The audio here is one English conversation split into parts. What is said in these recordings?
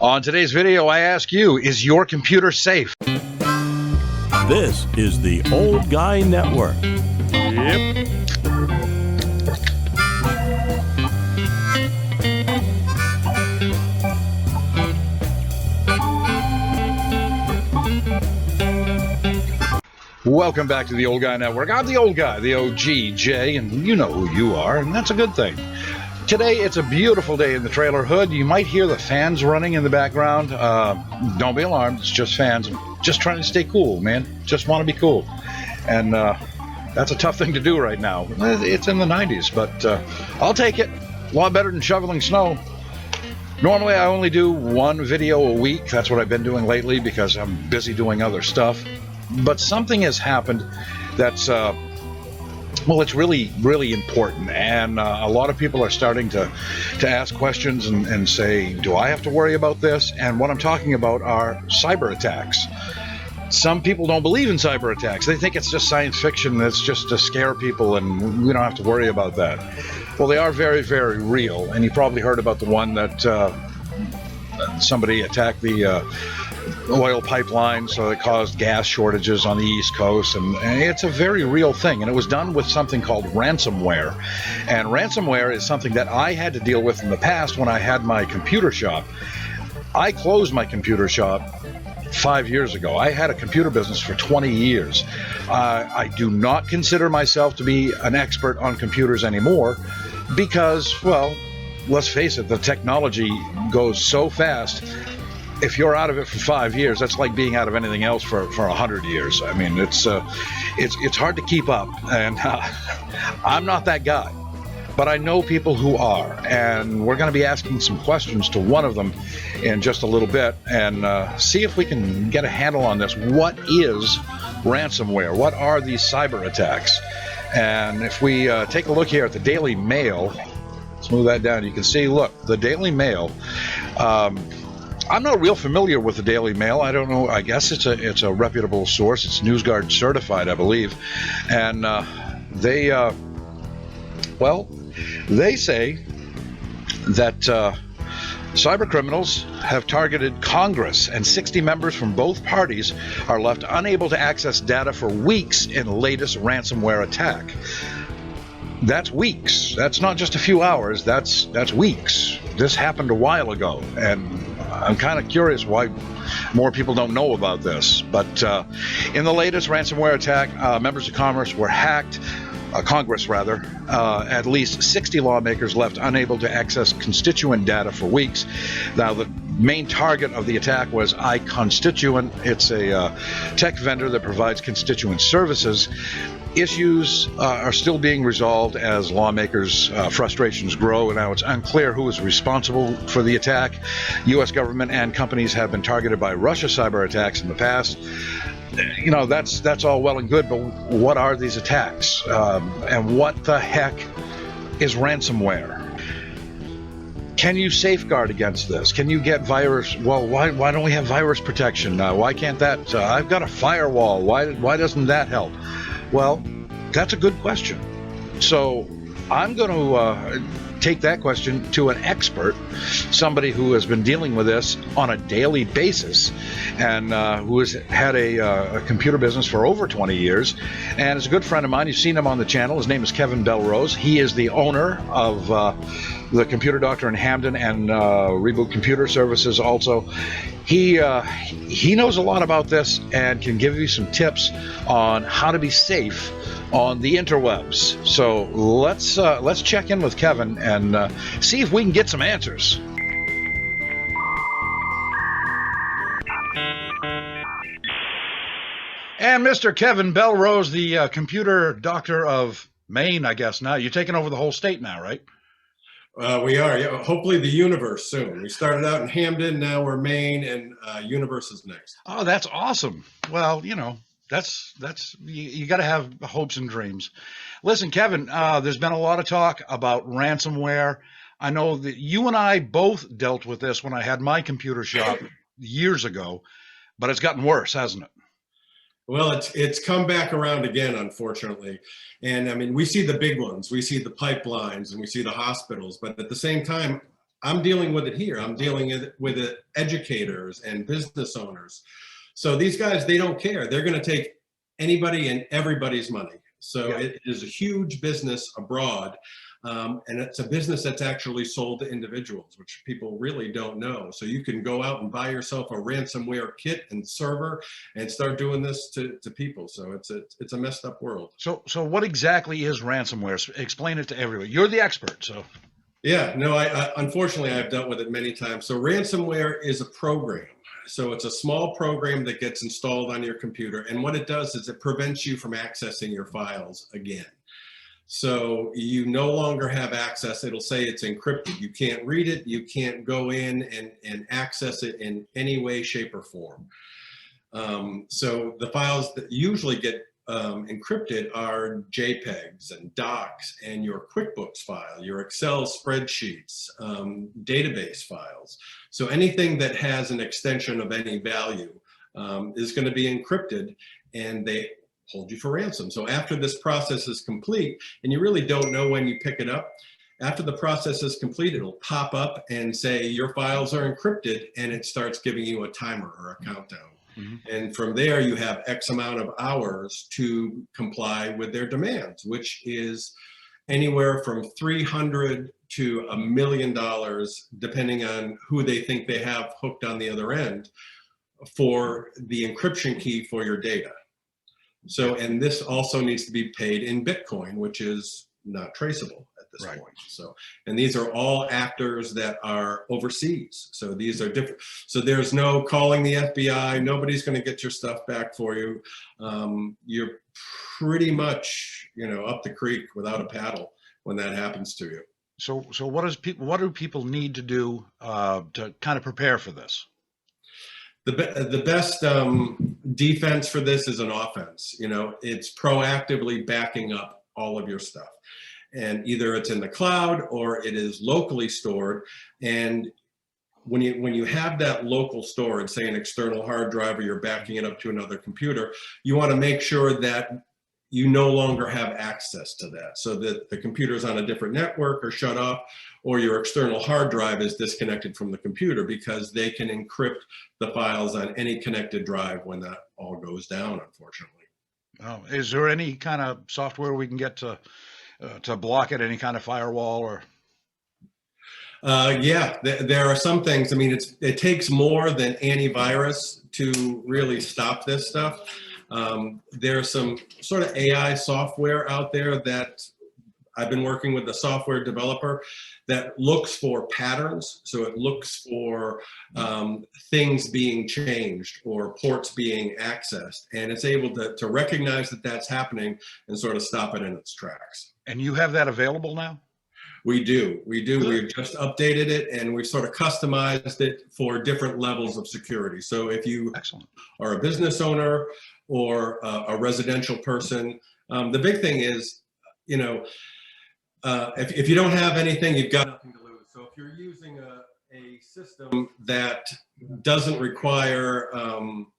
On today's video, I ask you, is your computer safe? This is the Old Guy Network. Yep. Welcome back to the Old Guy Network. I'm the old guy, the OG, Jay, and you know who you are, and that's a good thing. Today, it's a beautiful day in the trailer hood. You might hear the fans running in the background. Don't be alarmed. It's just fans. I'm just trying to stay cool, man. Just want to be cool. And that's a tough thing to do right now. It's in the 90s, but I'll take it. A lot better than shoveling snow. Normally, I only do one video a week. That's what I've been doing lately because I'm busy doing other stuff. But something has happened that's well, it's really, really important, and a lot of people are starting to ask questions and say, do I have to worry about this? And what I'm talking about are cyber attacks. Some people don't believe in cyber attacks. They think it's just science fiction, it's just to scare people, and we don't have to worry about that. Well, they are very, very real, and you probably heard about the one that somebody attacked the oil pipeline, so it caused gas shortages on the East Coast, and it's a very real thing, and it was done with something called ransomware. And ransomware is something that I had to deal with in the past when I had my computer shop. I closed my computer shop 5 years ago. I had a computer business for 20 years. I do not consider myself to be an expert on computers anymore because, well, let's face it, the technology goes so fast. If you're out of it for 5 years, that's like being out of anything else for 100 years. I mean, it's hard to keep up, and I'm not that guy. But I know people who are, and we're going to be asking some questions to one of them in just a little bit and see if we can get a handle on this. What is ransomware? What are these cyber attacks? And if we take a look here at the Daily Mail, let's move that down. You can see, look, the Daily Mail. I'm not real familiar with the Daily Mail. I don't know. I guess it's a reputable source. It's NewsGuard certified, I believe. And they say that cyber criminals have targeted Congress, and 60 members from both parties are left unable to access data for weeks in the latest ransomware attack. That's weeks. That's not just a few hours. That's weeks. This happened a while ago, and I'm kind of curious why more people don't know about this. But in the latest ransomware attack, members of Congress were hacked. Congress, rather. At least 60 lawmakers left unable to access constituent data for weeks. Now, the main target of the attack was iConstituent. It's a tech vendor that provides constituent services. Issues are still being resolved as lawmakers' frustrations grow, and now it's unclear who is responsible for the attack. U.S. government and companies have been targeted by Russia cyber attacks in the past. You know, that's all well and good, but what are these attacks? And what the heck is ransomware? Can you safeguard against this? Can you get virus? Well, why don't we have virus protection? Why can't that? I've got a firewall. Why doesn't that help? Well, that's a good question. So I'm going to take that question to an expert, somebody who has been dealing with this on a daily basis and who has had a computer business for over 20 years and is a good friend of mine. You've seen him on the channel. His name is Kevin Belrose. He is the owner of the Computer Doctor in Hamden and Reboot Computer Services also. He knows a lot about this and can give you some tips on how to be safe on the interwebs. So let's check in with Kevin and see if we can get some answers. And Mr. Kevin Belrose, the computer doctor of Maine, I guess now. You're taking over the whole state now, right? We are, yeah. Hopefully the universe soon. We started out in Hamden, now we're Maine, and universe is next. Oh, that's awesome. Well, you know, that's you got to have hopes and dreams. Listen, Kevin, there's been a lot of talk about ransomware. I know that you and I both dealt with this when I had my computer shop years ago, but it's gotten worse, hasn't it? Well, it's come back around again, unfortunately. And I mean, we see the big ones, we see the pipelines, and we see the hospitals, but at the same time, I'm dealing with it here. I'm dealing with it, educators and business owners. So these guys, they don't care. They're going to take anybody and everybody's money. So Yeah. it is a huge business abroad. And it's a business that's actually sold to individuals, which people really don't know. So you can go out and buy yourself a ransomware kit and server and start doing this to people. So it's a messed up world. So what exactly is ransomware? Explain it to everyone. You're the expert, so. Yeah, no, I unfortunately I've dealt with it many times. So ransomware is a program. So it's a small program that gets installed on your computer. And what it does is it prevents you from accessing your files again. So you no longer have access. It'll say it's encrypted. You can't read it. You can't go in and access it in any way, shape, or form. So the files that usually get encrypted are JPEGs and docs and your QuickBooks file, your Excel spreadsheets, database files. So anything that has an extension of any value is going to be encrypted, and they hold you for ransom. So after this process is complete, and you really don't know when you pick it up, after the process is complete, it'll pop up and say your files are encrypted, and it starts giving you a timer or a countdown. Mm-hmm. And from there, you have X amount of hours to comply with their demands, which is anywhere from $300 to $1 million, depending on who they think they have hooked on the other end, for the encryption key for your data. So, and this also needs to be paid in Bitcoin, which is not traceable at this point. So, and these are all actors that are overseas. So these are different. So there's no calling the FBI. Nobody's going to get your stuff back for you. You're pretty much, up the creek without a paddle when that happens to you. So what do people need to do to kind of prepare for this? The best defense for this is an offense. It's proactively backing up all of your stuff. And either it's in the cloud or it is locally stored. And when you have that local storage, say an external hard drive, or you're backing it up to another computer, you want to make sure that you no longer have access to that, so that the computer's on a different network or shut off, or your external hard drive is disconnected from the computer, because they can encrypt the files on any connected drive when that all goes down, unfortunately. Oh, is there any kind of software we can get to block it, any kind of firewall or? Yeah, there are some things. I mean, it takes more than antivirus to really stop this stuff. There's some sort of AI software out there that I've been working with, the software developer, that looks for patterns. So it looks for things being changed or ports being accessed, and it's able to recognize that that's happening and sort of stop it in its tracks. And you have that available now? We do. Good. We've just updated it, and we've sort of customized it for different levels of security. So if you are a business owner or a residential person, the big thing is, if you don't have anything, you've got nothing to lose. So if you're using a system that doesn't require,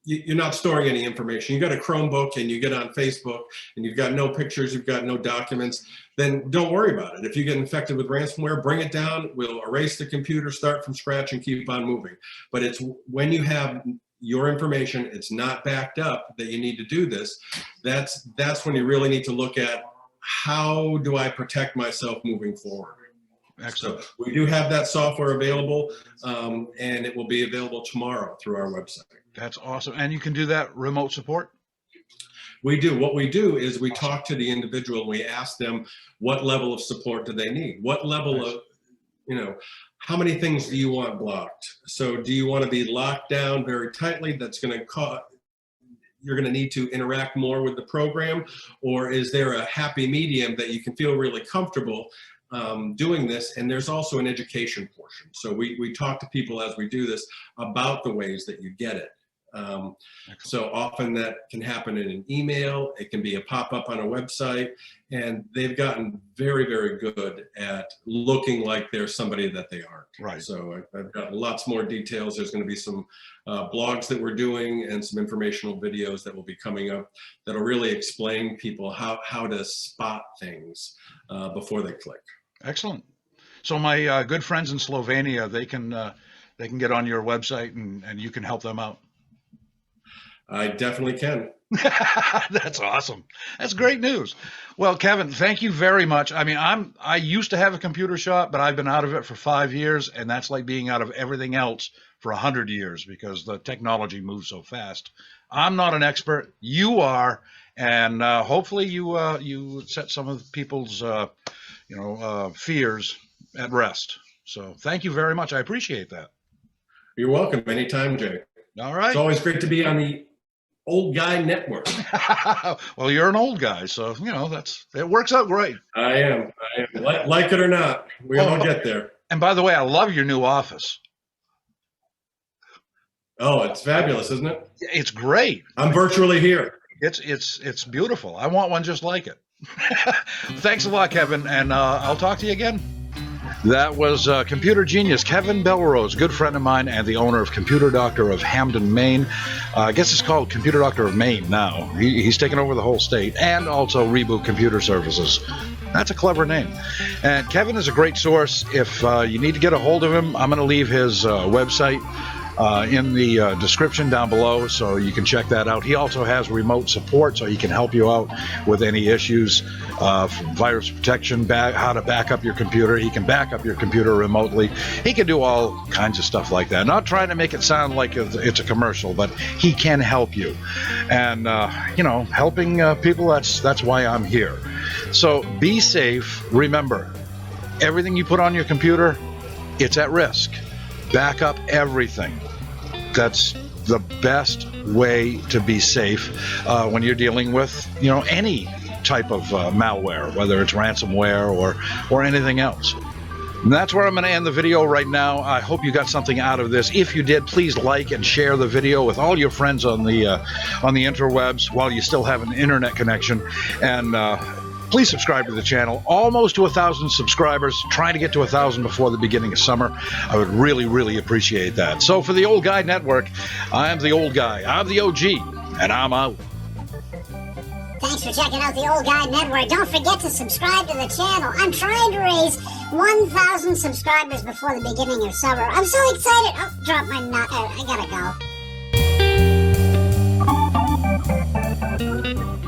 you're not storing any information, you got a Chromebook and you get on Facebook and you've got no pictures, you've got no documents, then don't worry about it. If you get infected with ransomware, bring it down. We'll erase the computer, start from scratch, and keep on moving. But it's when you have your information, it's not backed up, that you need to do this. That's when you really need to look at, how do I protect myself moving forward? Excellent. So we do have that software available, and it will be available tomorrow through our website. That's awesome. And you can do that remote support? We do. What we do is we talk to the individual and we ask them what level of support do they need? What level of, how many things do you want blocked? So do you want to be locked down very tightly? That's going to cause, you're going to need to interact more with the program, or is there a happy medium that you can feel really comfortable doing this? And there's also an education portion. So we talk to people as we do this about the ways that you get it. So often that can happen in an email, it can be a pop-up on a website, and they've gotten very, very good at looking like they're somebody that they aren't. Right. So I've got lots more details. There's going to be some blogs that we're doing and some informational videos that will be coming up that'll really explain people how to spot things before they click. Excellent. So my good friends in Slovenia, they can get on your website and you can help them out. I definitely can. That's awesome. That's great news. Well, Kevin, thank you very much. I mean, I used to have a computer shop, but I've been out of it for 5 years, and that's like being out of everything else for 100 years because the technology moves so fast. I'm not an expert. You are, and hopefully you set some of people's fears at rest. So thank you very much. I appreciate that. You're welcome. Anytime, Jay. All right. It's always great to be on the Old Guy Network. Well, you're an old guy, so it works out great. I am. Like it or not, we all get there. And by the way, I love your new office. Oh, it's fabulous, isn't it? It's great. I'm virtually here. It's beautiful. I want one just like it. Thanks a lot, Kevin, and I'll talk to you again. That was computer genius Kevin Belrose, good friend of mine and the owner of Computer Doctor of Hamden, Maine. I guess it's called Computer Doctor of Maine now. He's taken over the whole state, and also Reboot Computer Services. That's a clever name. And Kevin is a great source. If you need to get a hold of him, I'm going to leave his website in the description down below, so you can check that out. He also has remote support, so he can help you out with any issues, from virus protection, how to back up your computer. He can back up your computer remotely. He can do all kinds of stuff like that. Not trying to make it sound like it's a commercial, but he can help you. And helping people, that's why I'm here. So be safe. Remember, everything you put on your computer, it's at risk. Back up everything. That's the best way to be safe when you're dealing with, any type of malware, whether it's ransomware or anything else. And that's where I'm going to end the video right now. I hope you got something out of this. If you did, please like and share the video with all your friends on the interwebs while you still have an internet connection. And please subscribe to the channel. Almost to 1,000 subscribers. Trying to get to 1,000 before the beginning of summer. I would really, really appreciate that. So for the Old Guy Network, I'm the old guy. I'm the OG, and I'm out. Thanks for checking out the Old Guy Network. Don't forget to subscribe to the channel. I'm trying to raise 1,000 subscribers before the beginning of summer. I'm so excited. Oh, drop my nut. I gotta go.